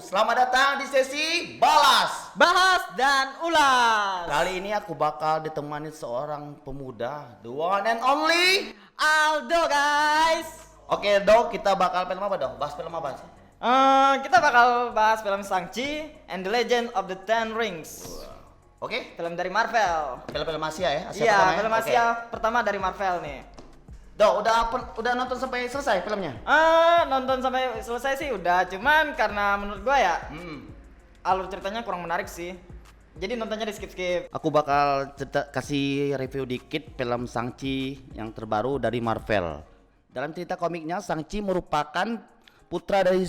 Selamat datang di sesi balas, bahas dan ulas. Kali ini aku bakal ditemani seorang pemuda, the one and only Aldo, guys. Oke dok, kita bakal film apa dok? Bahas film apa sih? Kita bakal bahas film Shang-Chi and the Legend of the Ten Rings. Oke, Film dari Marvel. film-film Asia ya? Iya, pertama ya? film Asia pertama dari Marvel nih. Dok, udah nonton sampai selesai filmnya? Nonton sampai selesai sih udah, cuman karena menurut gua ya Hmm. alur ceritanya kurang menarik sih. Jadi nontonnya di skip-skip. Aku bakal kasih review dikit film Shang-Chi yang terbaru dari Marvel. Dalam cerita komiknya, Shang-Chi merupakan putra dari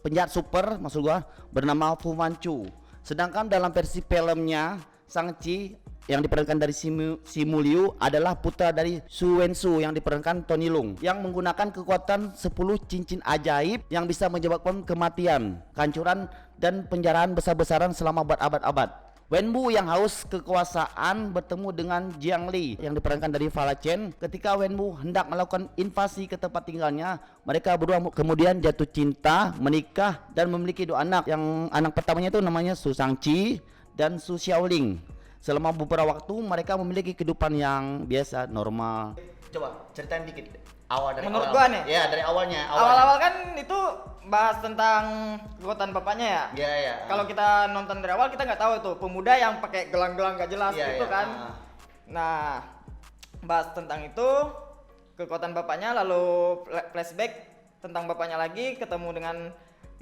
penjahat super maksud gua bernama Fu Manchu. Sedangkan dalam versi filmnya, Shang-Chi yang diperankan dari Simu Liu adalah putra dari Su Wensu yang diperankan Tony Leung yang menggunakan kekuatan 10 cincin ajaib yang bisa menyebabkan kematian, kehancuran dan penjarahan besar-besaran selama berabad-abad. Wenwu yang haus kekuasaan bertemu dengan Jiang Li yang diperankan dari Vala Chen. Ketika Wenwu hendak melakukan invasi ke tempat tinggalnya, mereka berdua kemudian jatuh cinta, menikah dan memiliki dua anak. Yang anak pertamanya itu namanya Su Shang-Chi dan Su Xiaoling. Selama beberapa waktu mereka memiliki kehidupan yang biasa, normal. Coba ceritain dikit awal dari Menurut awal. gua nih? Ya, dari awalnya. Awal-awal kan itu bahas tentang kekuatan bapaknya ya. Iya, iya. Kalau kita nonton dari awal kita nggak tahu tuh pemuda yang pakai gelang-gelang gak jelas Iya, itu iya. kan. Nah, bahas tentang itu kekuatan bapaknya, lalu flashback tentang bapaknya lagi ketemu dengan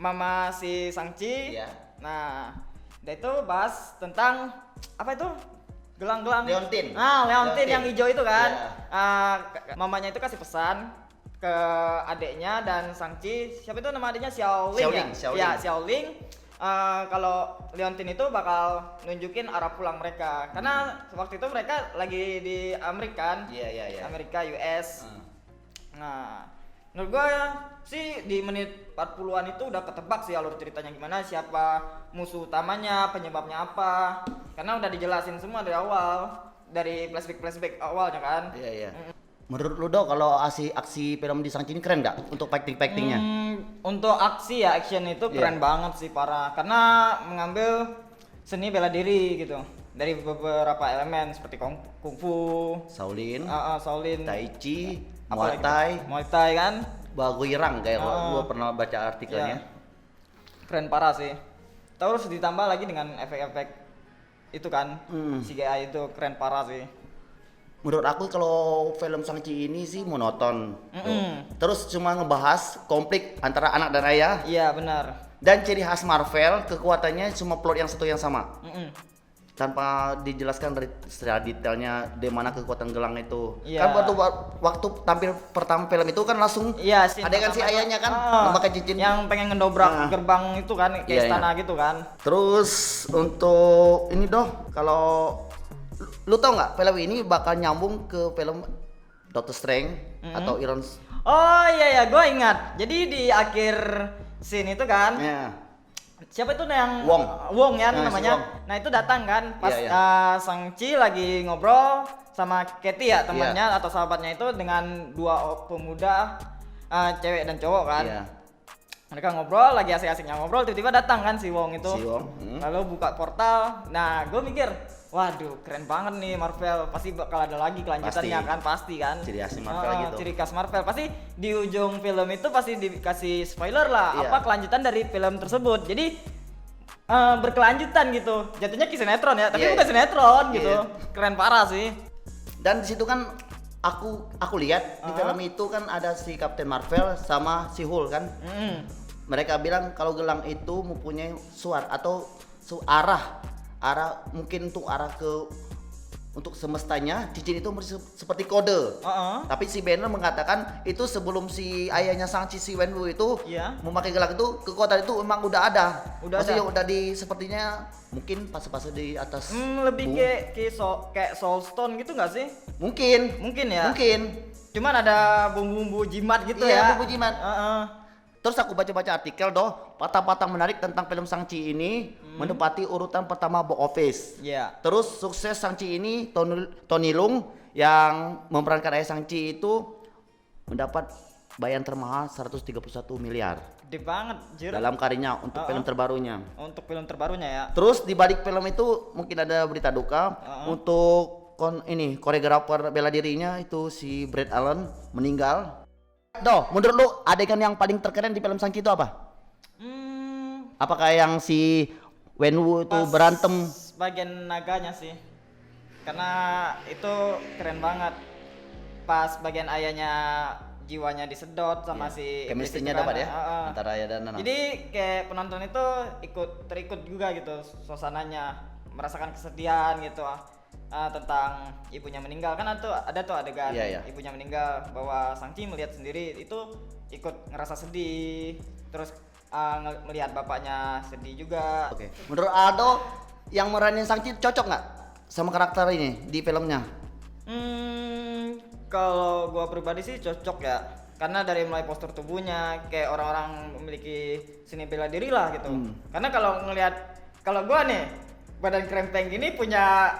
mama si Shang-Chi. Iya. Nah, udah itu bahas tentang apa itu? Gelang-gelang Leontin. Leontin yang hijau itu kan. Iya. Mamanya itu kasih pesan ke adiknya dan Shang-Chi, siapa itu nama adiknya, Xiaoling, ya? Xiaoling. Ya, Xiaoling. Kalau Leontin itu bakal nunjukin arah pulang mereka karena waktu itu mereka lagi di Amerika kan. Iya. Amerika, US. Nah, menurut gua sih di menit 40-an itu udah ketebak sih alur ceritanya gimana, siapa musuh utamanya, penyebabnya apa. Karena udah dijelasin semua dari awal, dari flashback awalnya kan. Iya. Menurut lu dok, kalau aksi film di Shang-Chi ini keren nggak untuk fightingnya? Untuk aksi ya, action itu keren banget sih, parah. Karena mengambil seni bela diri gitu dari beberapa elemen seperti kungfu, Shaolin, Shaolin, Tai Chi, apalagi Muay Muay Thai kan. Baguirang kayak gua pernah baca artikelnya. Keren parah sih. Terus ditambah lagi dengan efek-efek itu kan, CGI itu keren parah sih. Menurut aku kalau film Shang-Chi ini sih monoton. Terus cuma ngebahas konflik antara anak dan ayah. Iya benar. Dan ciri khas Marvel, kekuatannya cuma plot yang satu yang sama. Tanpa dijelaskan secara detailnya di mana kekuatan gelang itu. Iya. Kan waktu tampil pertama film itu kan langsung ada kan si ayahnya kan memakai cincin yang pengen ngedobrak gerbang itu kan ke istana gitu kan. Terus untuk ini doh, kalau lu tau nggak film ini bakal nyambung ke film Doctor Strange atau Iron. Oh iya, gue ingat. Jadi di akhir scene itu kan, siapa itu yang Wong ya namanya. Si Wong. Nah itu datang kan pas Shang-Chi lagi ngobrol sama Katie ya temannya atau sahabatnya itu dengan dua pemuda, cewek dan cowok kan. Mereka ngobrol, lagi asik-asiknya ngobrol, tiba-tiba datang kan si Wong itu. Lalu buka portal. Nah, gue mikir, waduh, keren banget nih Marvel. Pasti bakal ada lagi kelanjutannya kan, pasti kan. Ciri khas Marvel gitu. Ciri khas Marvel. Pasti di ujung film itu pasti dikasih spoiler lah apa kelanjutan dari film tersebut. Jadi berkelanjutan gitu. Jatuhnya ke sinetron ya, tapi bukan sinetron gitu. Keren parah sih. Dan di situ kan aku lihat di film itu kan ada si Captain Marvel sama si Hulk kan. Mereka bilang kalau gelang itu mempunyai suara atau arah mungkin untuk arah ke untuk semestanya, cincin itu seperti kode. Tapi si Banner mengatakan itu sebelum si ayahnya Shang-Chi si Wenwu itu memakai gelang itu, kekuatan itu memang udah ada. Maksudnya udah di sepertinya mungkin pas-pas di atas. Lebih kayak Soul Stone gitu nggak sih? Mungkin ya. Cuman ada bumbu-bumbu jimat gitu ya. ya. Bumbu jimat. Terus aku baca-baca artikel patah-patah menarik tentang film Shang-Chi ini menempati urutan pertama box office. Terus sukses Shang-Chi ini Tony Leung yang memerankan ayah Shang-Chi itu mendapat bayaran termahal 131 miliar Gede banget, jir. dalam karirnya untuk film terbarunya. Untuk film terbarunya ya. Terus di balik film itu mungkin ada berita duka untuk koreografer bela dirinya itu si Brad Allen meninggal. Menurut lu adegan yang paling terkeren di film Shang-Chi itu apa? Apakah yang si Wenwu itu berantem? Bagian naganya sih, karena itu keren banget. Pas bagian ayahnya jiwanya disedot sama si chemistry-nya dapat ya antara ayah dan anak. Jadi kayak penonton itu terikut juga gitu suasananya, merasakan kesedihan gitu tentang ibunya meninggal. Kan ada tuh adegan ibunya meninggal, bahwa Shang-Chi melihat sendiri itu ikut ngerasa sedih, terus melihat bapaknya sedih juga. Oke. Menurut Aldo yang meranin Shang-Chi cocok nggak sama karakter ini di filmnya? Kalau gua pribadi sih cocok ya, karena dari mulai postur tubuhnya kayak orang-orang memiliki seni bela diri lah gitu. Karena kalau gua nih badan krempeng gini punya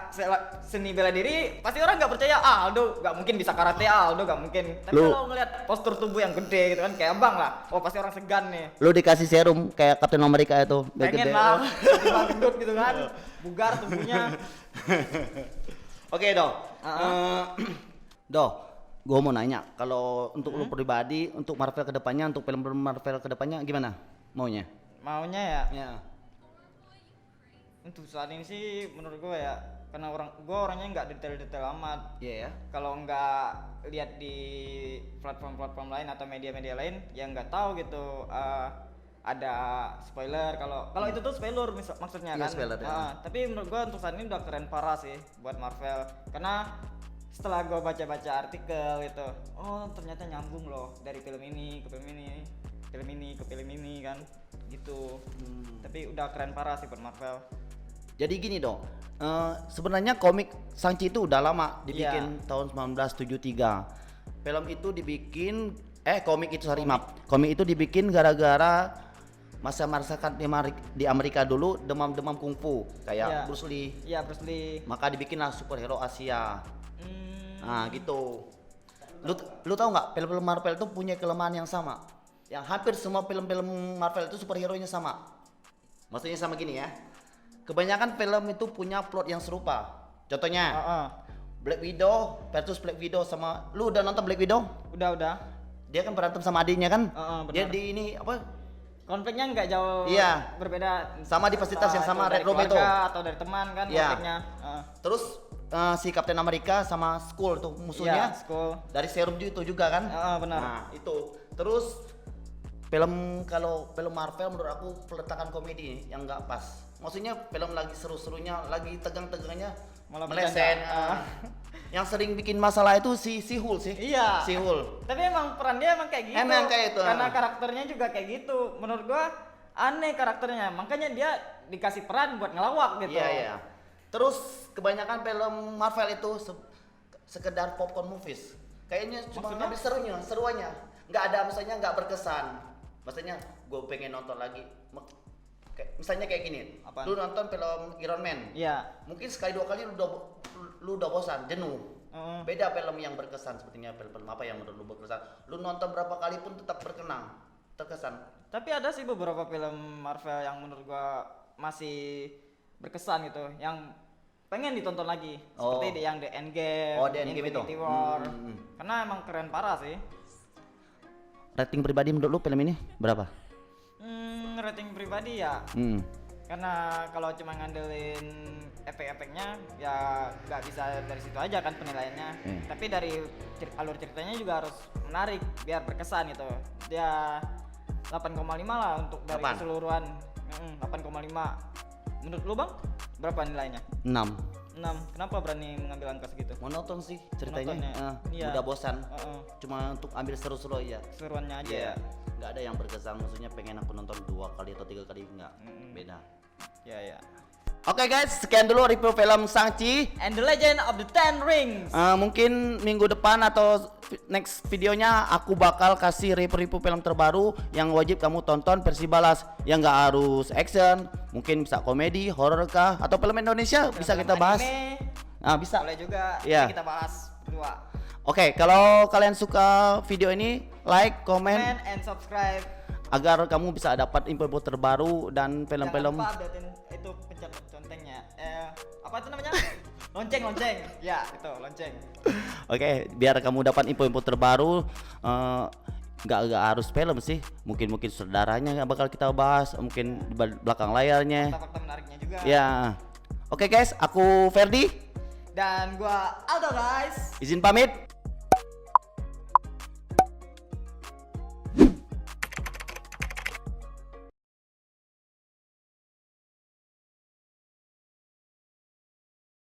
seni bela diri, pasti orang nggak percaya Aldo nggak mungkin bisa karate, Aldo nggak mungkin. Tapi kalau ngelihat postur tubuh yang gede gitu kan kayak abang lah, oh pasti orang segan nih. Lu dikasih serum kayak Captain America itu, pengen lah, tiba gendut gitu kan, bugar tubuhnya. Oke gue mau nanya, kalau untuk lu pribadi, untuk Marvel kedepannya, untuk film Marvel kedepannya gimana maunya? Maunya ya? Ya. Untuk saat ini sih menurut gue ya, karena gue orangnya nggak detail-detail amat. Iya ya. Kalau nggak lihat di platform-platform lain atau media-media lain, ya nggak tahu gitu. Ada spoiler, kalau itu tuh spoiler maksudnya kan. Spoiler, ya. Tapi menurut gue untuk saat ini udah keren parah sih buat Marvel, karena setelah gue baca-baca artikel itu, oh ternyata nyambung loh dari film ini ke film ini, film ini ke film ini kan gitu. Tapi udah keren parah sih buat Marvel. Jadi gini sebenarnya komik Shang-Chi itu udah lama dibikin tahun 1973. Film itu dibikin komik itu dibikin gara-gara masa-masa di Amerika dulu demam-demam kungfu kayak Bruce Lee. Iya, Bruce Lee. Maka dibikinlah superhero Asia. Nah, gitu. Lu tahu nggak film-film Marvel itu punya kelemahan yang sama? Yang hampir semua film-film Marvel itu superhero-nya sama. Maksudnya sama gini ya. Kebanyakan film itu punya plot yang serupa. Contohnya Black Widow versus Black Widow sama, lu udah nonton Black Widow? Udah. Dia kan berantem sama adiknya kan? Dia di ini konfliknya nggak jauh berbeda. Sama di fasilitas yang sama, Red Room itu. Atau dari teman kan konfliknya. Terus si Captain America sama Skull tuh musuhnya. Skull. Dari serum itu juga kan? Benar. Nah, itu. Terus kalau film Marvel menurut aku peletakan komedi yang nggak pas. Maksudnya film lagi seru-serunya, lagi tegang-tegangnya malah meleset. Yang sering bikin masalah itu si Hulk sih. Iya. Si Hulk. Tapi emang peran dia emang kayak gitu. Emang kayak itu. Karena karakternya juga kayak gitu. Menurut gua aneh karakternya. Makanya dia dikasih peran buat ngelawak gitu. Iya. Terus kebanyakan film Marvel itu sekedar popcorn movies. Kayaknya cuma ngambil seruannya. Nggak ada, misalnya nggak berkesan. Maksudnya gue pengen nonton lagi. Misalnya kayak gini. Apaan? Lu nonton film Iron Man. Iya. Mungkin sekali dua kali lu udah bosan, jenuh. Beda film yang berkesan, sepertinya film apa yang menurut lu berkesan. Lu nonton berapa kali pun tetap terkesan. Tapi ada sih beberapa film Marvel yang menurut gua masih berkesan gitu, yang pengen ditonton lagi. Seperti yang The Endgame, Infinity War. Karena emang keren parah sih. Rating pribadi menurut lu film ini berapa? Rating pribadi ya. Karena kalau cuma ngandelin efek-efeknya ya nggak bisa dari situ aja kan penilaiannya. Tapi dari alur ceritanya juga harus menarik biar berkesan gitu. Dia 8,5 lah untuk dari keseluruhan. 8,5. Menurut lu Bang berapa nilainya? 6. Kenapa berani mengambil angka segitu? Monoton sih ceritanya. Udah bosan. Cuma untuk ambil seru-seru aja. Seruannya aja ya. Nggak ada yang berkesan, maksudnya pengen aku nonton 2 kali atau 3 kali, nggak. Beda. Ya. Oke guys, sekian dulu review film Shang-Chi and the Legend of the Ten Rings. Mungkin minggu depan atau next videonya aku bakal kasih review film terbaru yang wajib kamu tonton versi balas, yang nggak harus action, mungkin bisa komedi, horror kah, atau film Indonesia bisa kita bahas. Bisa. Boleh juga. Ya. Kita bahas berdua. Oke, kalau kalian suka video ini like, comment, comment and subscribe. Agar kamu bisa dapat info-info terbaru dan Jangan film-film. lupa updatein itu, pencet loncengnya. Apa itu namanya? Lonceng. Ya, itu lonceng. Oke, biar kamu dapat info-info terbaru. Nggak harus film sih, mungkin saudaranya nggak bakal kita bahas, mungkin di belakang layarnya. Fakta-fakta menariknya juga. Ya, oke guys, aku Ferdi Dan gua Aldo guys. izin pamit.